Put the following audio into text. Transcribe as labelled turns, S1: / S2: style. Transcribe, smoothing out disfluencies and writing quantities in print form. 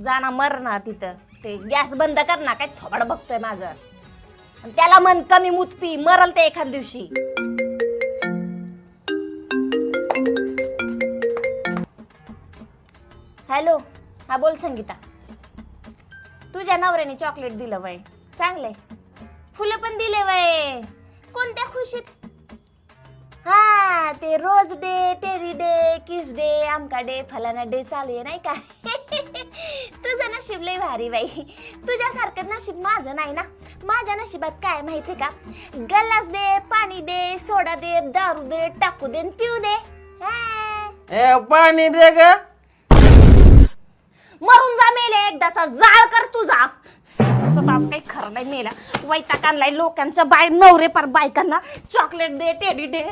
S1: जा ना मर ना तिथं. ते गॅस बंद कर ना, काय थोबाड बघतोय माझं. आणि त्याला मन कमी मूत पी, मरल ते एखाद दिवशी. हॅलो, हा बोल संगीता. तुझ्या नवऱ्याने चॉकलेट दिलं वय, चांगलंय. फुलं पण दिले वय, कोणत्या खुशीत? हा, ते रोज डे, टेरी डे, किस डे, आमका डे, फलाना डे चालू आहे नाही का? तुझं नशीब लय भारी बाई. तुझ्यासारखं नशीब माझं नाही ना. माझ्या नशिबात काय माहिती का? गल्लास दे, पाणी दे, सोडा दे, दारू दे, टाकू दे, पिऊ दे.
S2: पाणी दे ग.
S1: मरून जा मेले एकदाचा, जाळ कर तुझा. आज काही खरं नाही मेला. वैताग आणलाय लोकांचा, बाय नवरे पर बायकांना चॉकलेट दे, टेडी दे.